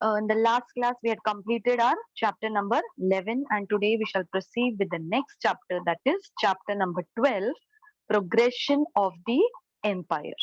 In the last class, we had completed our chapter number 11, and today we shall proceed with the next chapter, that is chapter number 12, progression of the empire.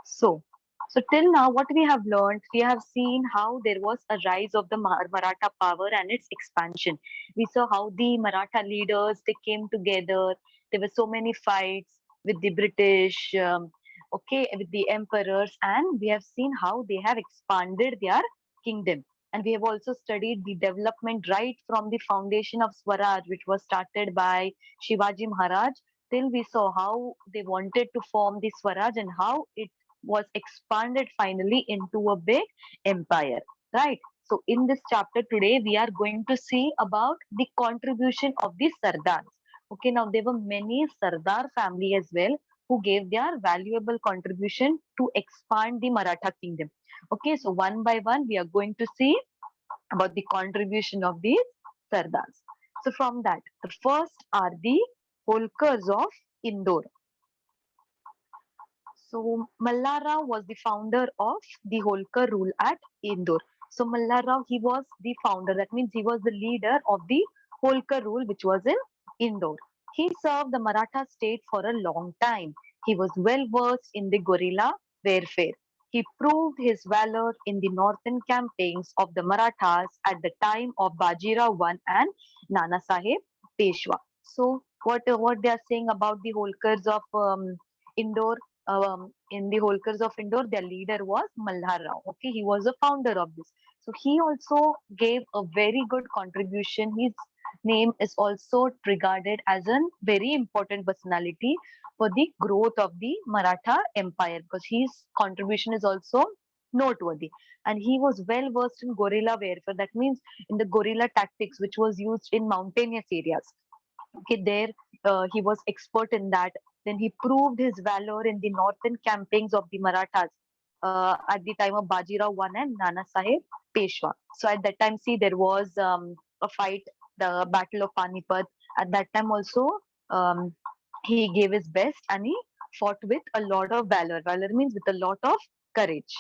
So, so till now, what we have learned, we have seen how there was a rise of the Maratha power and its expansion. We saw how the Maratha leaders they came together. There were so many fights with the British, okay, with the emperors, and we have seen how they have expanded their kingdom. And we have also studied the development right from the foundation of Swaraj, which was started by Shivaji Maharaj, till we saw how they wanted to form the Swaraj and how it was expanded finally into a big empire, right? So in this chapter today, we are going to see about the contribution of the Sardars. Okay, now there were many Sardar family as well who gave their valuable contribution to expand the Maratha kingdom. Okay, so one by one, we are going to see about the contribution of these Sardars. So from that, the first are the Holkars of Indore. So Mallarao was the founder of the Holkar rule at Indore. So Mallarao, he was the founder. That means he was the leader of the Holkar rule, which was in Indore. He served the Maratha state for a long time. He was well versed in the guerrilla warfare. He proved his valor in the northern campaigns of the Marathas at the time of Bajirao I and Nana Sahib Peshwa. So what they are saying about the Holkars of Indore? In the Holkars of Indore, their leader was Malhar Rao. Okay, he was a founder of this. So he also gave a very good contribution. His name is also regarded as a very important personality for the growth of the Maratha Empire because his contribution is also noteworthy. And he was well versed in guerrilla warfare. That means in the guerrilla tactics, which was used in mountainous areas. Okay, there he was expert in that. Then he proved his valor in the northern campaigns of the Marathas at the time of Bajirao I and Nana Sahib Peshwa. So at that time, see, there was a fight, the Battle of Panipat. At that time also, um, he gave his best and he fought with a lot of valor. Valor means with a lot of courage.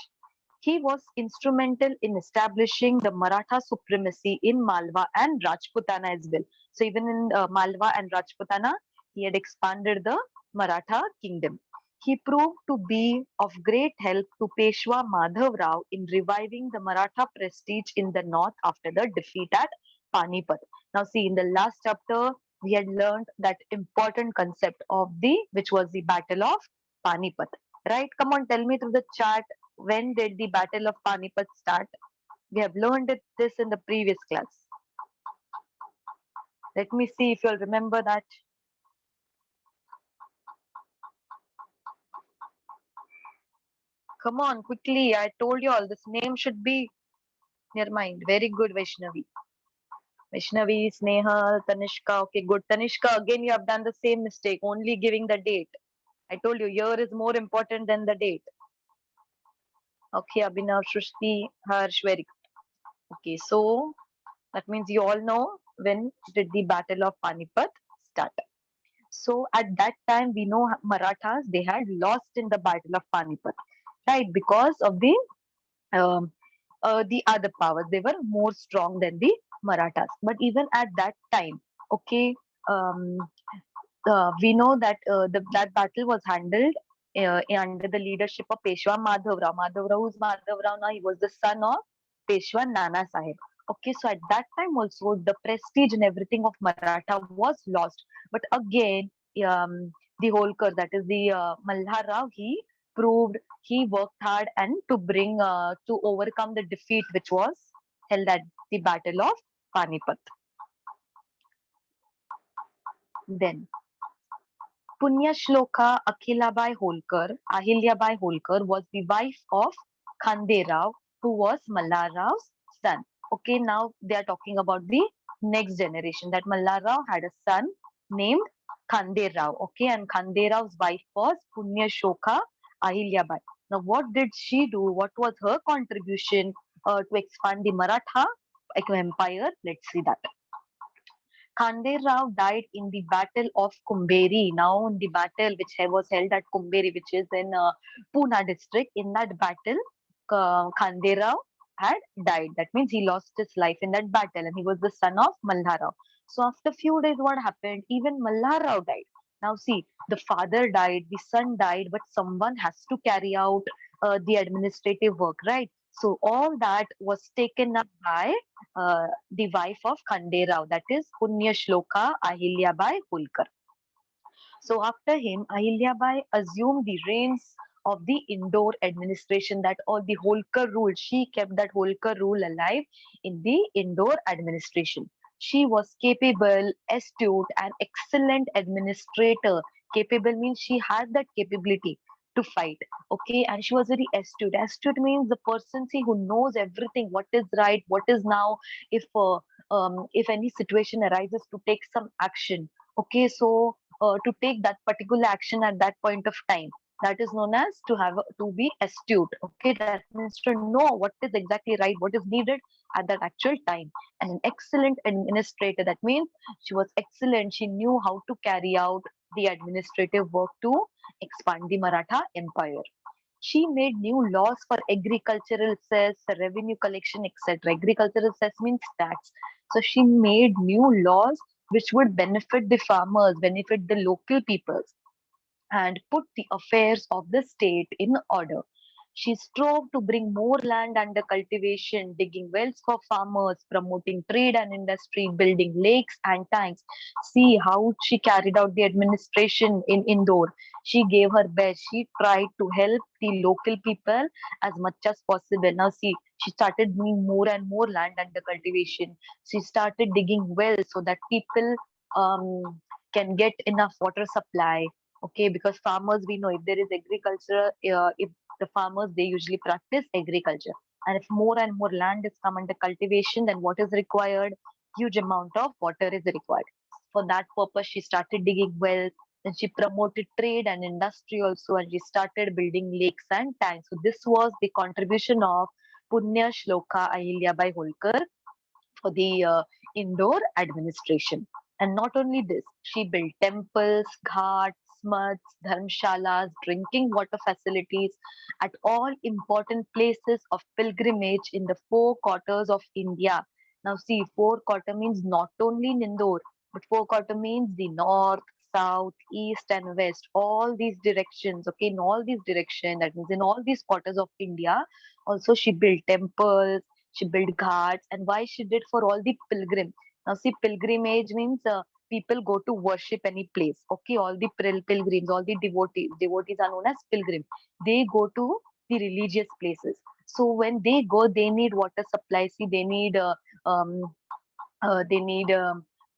He was instrumental in establishing the Maratha supremacy in Malwa and Rajputana as well. So even in Malwa and Rajputana, he had expanded the Maratha kingdom. He proved to be of great help to Peshwa Madhav Rao in reviving the Maratha prestige in the north after the defeat at Panipat. Now, see, in the last chapter, we had learned that important concept of the which was the Battle of Panipat. Right? Come on, tell me through the chat when did the Battle of Panipat start? We have learned this in the previous class. Let me see if you'll remember that. Come on, quickly. I told you all this name should be near mind. Very good, Vaishnavi. Vaishnavi, Sneha, Tanishka. Okay, good. Tanishka, again, you have done the same mistake, only giving the date. I told you, year is more important than the date. Okay, Abhinav, Shrishti, Harsh, very good. Okay, so that means you all know when did the Battle of Panipat start. So at that time, we know Marathas they had lost in the Battle of Panipat, right? Because of the other powers, they were more strong than the Marathas. But even at that time, okay, um, we know that that battle was handled under the leadership of Peshwa Madhav Rao. Madhav Rao, who's Madhav Rao now? He was the son of Peshwa Nana Sahib. Okay, so at that time also the prestige and everything of Maratha was lost. But again, the Holkar, that is the Malhar Rao, he worked hard and to bring to overcome the defeat which was held at the Battle of Panipat. Then Punya Shloka Akhilabai Holkar, Ahilyabai Holkar was the wife of Khande Rao, who was Mallar Rao's son. Okay, now they are talking about the next generation. That Mallar Rao had a son named Khande Rao. Okay, and Khande Rao's wife was Punya Shloka Ahilyabai. Now, what did she do? What was her contribution to expand the Maratha empire? Let's see that. Khande Rao died in the Battle of Kumberi. Now, in the battle which was held at Kumberi, which is in Pune district, in that battle, Khande Rao had died. That means he lost his life in that battle, and he was the son of Malharao. So after few days, what happened? Even Malharao died. Now see, the father died, the son died, but someone has to carry out the administrative work, right? So all that was taken up by the wife of Khande Rao, that is Punya Shloka Ahilyabai Holkar. So after him, Ahilyabai assumed the reins of the Indore administration, that all the Holkar rule. She kept that Holkar rule alive in the Indore administration. She was capable, astute, and excellent administrator. Capable means she had that capability to fight. Okay, and she was very astute. Astute means the person see who knows everything, what is right, what is now, if any situation arises to take some action. Okay, so to take that particular action at that point of time. That is known as to be astute. Okay, that means to know what is exactly right, what is needed at that actual time. And an excellent administrator. That means she was excellent. She knew how to carry out the administrative work to expand the Maratha Empire. She made new laws for agricultural cess, revenue collection, etc. Agricultural cess means tax. So she made new laws which would benefit the farmers, benefit the local peoples, and put the affairs of the state in order. She strove to bring more land under cultivation, digging wells for farmers, promoting trade and industry, building lakes and tanks. See how she carried out the administration in Indore. She gave her best. She tried to help the local people as much as possible. Now, see, she started doing more and more land under cultivation. She started digging wells so that people can get enough water supply. Okay, because farmers, we know, if there is agriculture, if the farmers, they usually practice agriculture, and if more and more land is come under cultivation, then what is required? Huge amount of water is required. For that purpose, she started digging wells. Then she promoted trade and industry also, and she started building lakes and tanks. So this was the contribution of Punya Shloka Ahilyabai Holkar for the Indore administration. And not only this, she built temples, ghats, muds, dharmshalas, drinking water facilities at all important places of pilgrimage in the four quarters of India. Now, see, four quarter means not only in Indore, but four quarter means the north, south, east, and west. All these directions, okay, in all these directions, that means in all these quarters of India. Also, she built temples, she built ghats, and why she did for all the pilgrim. Now, see, pilgrimage means people go to worship any place. Okay, all the pilgrims, all the devotees are known as pilgrim. They go to the religious places. So when they go, they need water supply. See, um, they need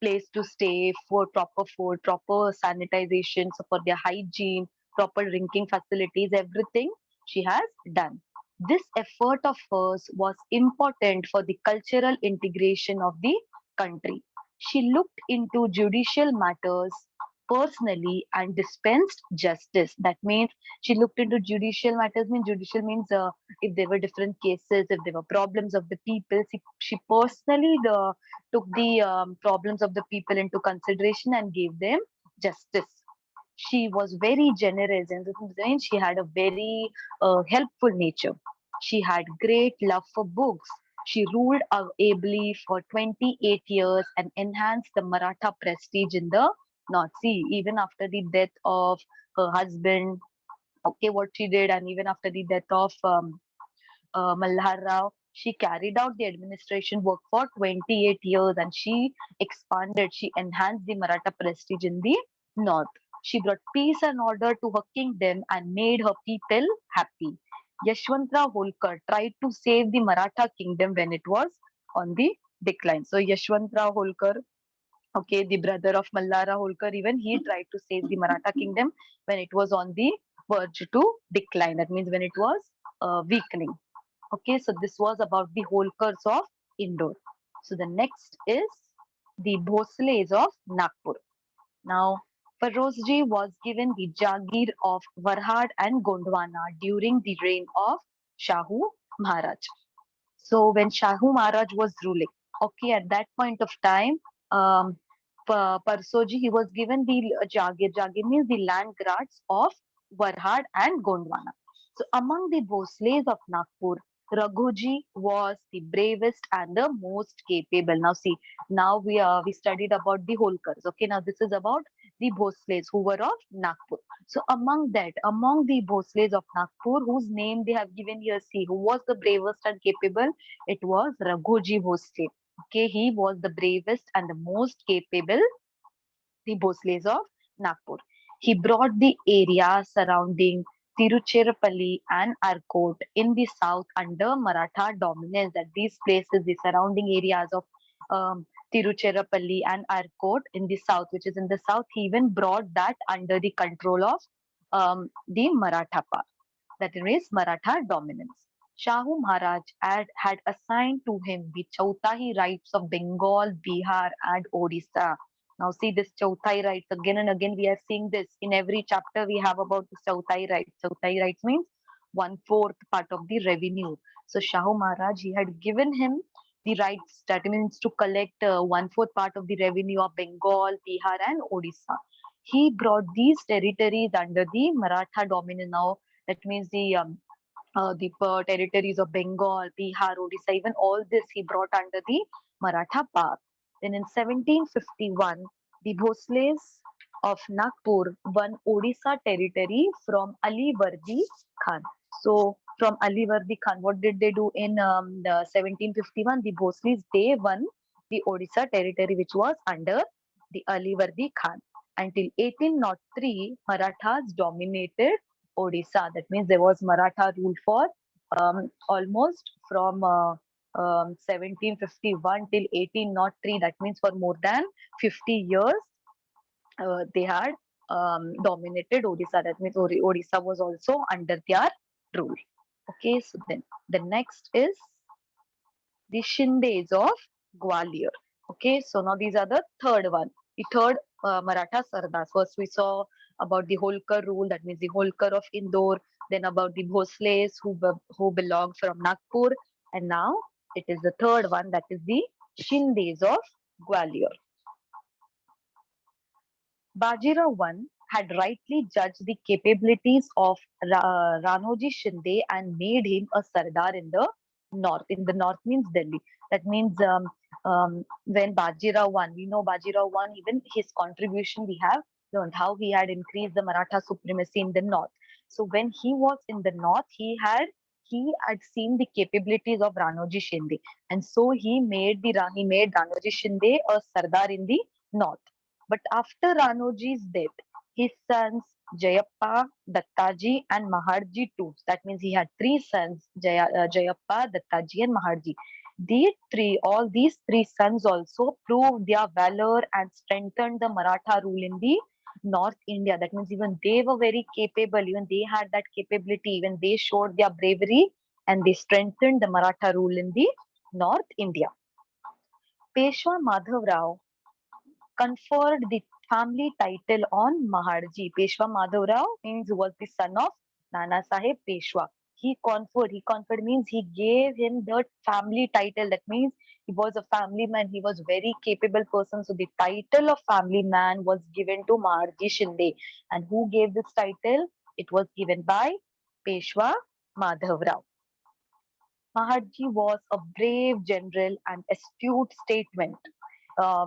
place to stay, for proper food, proper sanitization, so for their hygiene, proper drinking facilities, everything she has done. This effort of hers was important for the cultural integration of the country. She looked into judicial matters personally and dispensed justice. That means she looked into judicial matters. Means judicial means if there were different cases, if there were problems of the people, she personally took the problems of the people into consideration and gave them justice. She was very generous, and then she had a very helpful nature. She had great love for books. She ruled ably for 28 years and enhanced the Maratha prestige in the North. See, even after the death of her husband, okay, what she did, and even after the death of Malhar Rao, she carried out the administration work for 28 years, and she expanded, she enhanced the Maratha prestige in the north. She brought peace and order to her kingdom and made her people happy. Yashwantrao Holkar tried to save the Maratha kingdom when it was on the decline. So Yashwantrao Holkar, okay, the brother of Mallara Holkar, even he tried to save the Maratha kingdom when it was on the verge to decline. That means when it was weakening. Okay, so this was about the Holkars of Indore. So the next is the Bhosles of Nagpur. Now, Ferozji was given the Jagir of Varhad and Gondwana during the reign of Shahu Maharaj. So when Shahu Maharaj was ruling, okay, at that point of time, um, Parsoji, he was given the Jagir. Jagir means the land grants of Varhad and Gondwana. So among the Bhosles of Nagpur, Raghuji was the bravest and the most capable. Now see, now we studied about the Holkars. Okay, now this is about the Bhosles who were of Nagpur. So among the Bhosles of Nagpur, whose name they have given here, see, who was the bravest and capable? It was Raghuji Bhosle. Okay, he was the bravest and the most capable, the Bhosles of Nagpur. He brought the area surrounding Tiruchirappalli and Arcot in the south under Maratha dominance. That these places, the surrounding areas of Tiruchirappalli and Arcot in the south, which is in the south, he even brought that under the control of the Maratha power, that is Maratha dominance. Shahu Maharaj had assigned to him the Chautahi rights of Bengal, Bihar, and Odisha. Now, see this Chauthai rights again and again. We are seeing this in every chapter. We have about the Chauthai rights. Chauthai rights means 1/4 part of the revenue. So, Shahu Maharaj, he had given him the rights, that means to collect 1/4 part of the revenue of Bengal, Bihar, and Odisha. He brought these territories under the Maratha dominance. Now, that means the territories of Bengal, Bihar, Odisha, even all this he brought under the Maratha power. Then in 1751, the Bhosles of Nagpur won Odisha territory from Ali Vardi Khan. So from Ali Vardi Khan, what did they do in the 1751? The Bhosles, they won the Odisha territory which was under the Ali Vardi Khan. Until 1803, Marathas dominated Odisha. That means there was Maratha rule for almost from 1751 till 1803. That means for more than 50 years they had dominated Odisha. That means Odisha was also under their rule. Okay, so then the next is the Shindes of Gwalior. Okay, so now these are the third one. The third Maratha Sardars. First we saw about the Holkar rule, that means the Holkar of Indore, then about the Bhosles who belonged from Nagpur, and now it is the third one, that is the Shindes of Gwalior. Bajirao I had rightly judged the capabilities of Ranoji Shinde and made him a Sardar in the north. In the north means Delhi. That means when Bajirao I, we know Bajirao I, even his contribution we have learned how he had increased the Maratha supremacy in the north. So when he was in the north, he had seen the capabilities of Ranoji Shinde, and so he made Ranoji Shinde a Sardar in the north. But after Ranoji's death, his sons Jayappa, Dattaji, and Maharji too. That means he had three sons, Jayappa, Dattaji, and Maharji. All these three sons also proved their valor and strengthened the Maratha rule in the North India. That means even they were very capable, even they had that capability, even they showed their bravery and they strengthened the Maratha rule in the North India. Peshwa Madhav Rao conferred the family title on Maharji. Peshwa Madhavrao means he was the son of Nana Sahib Peshwa. He conferred means he gave him the family title. That means he was a family man. He was very capable person. So the title of family man was given to Maharji Shinde. And who gave this title? It was given by Peshwa Madhavrao. Maharji was a brave general and astute statesman.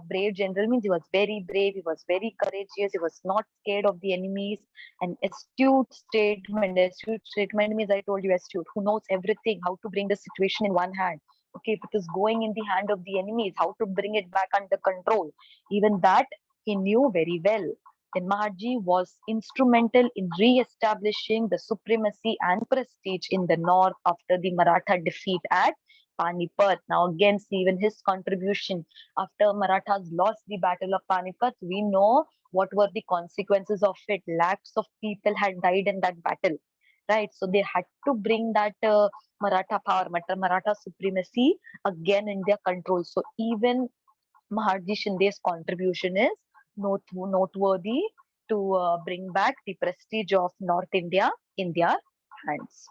Brave general means he was very brave, he was very courageous, he was not scared of the enemies. An astute statement. Astute statement means, I told you, astute, who knows everything, how to bring the situation in one hand. Okay, if it is going in the hand of the enemies, how to bring it back under control. Even that he knew very well. Then Maharji was instrumental in re-establishing the supremacy and prestige in the north after the Maratha defeat at Panipat. Now again, see even his contribution. After Marathas lost the battle of Panipat, we know what were the consequences of it. Lakhs of people had died in that battle, right? So they had to bring that Maratha power, Maratha supremacy again in their control. So even Maharji Shinde's contribution is noteworthy to bring back the prestige of North India in their hands.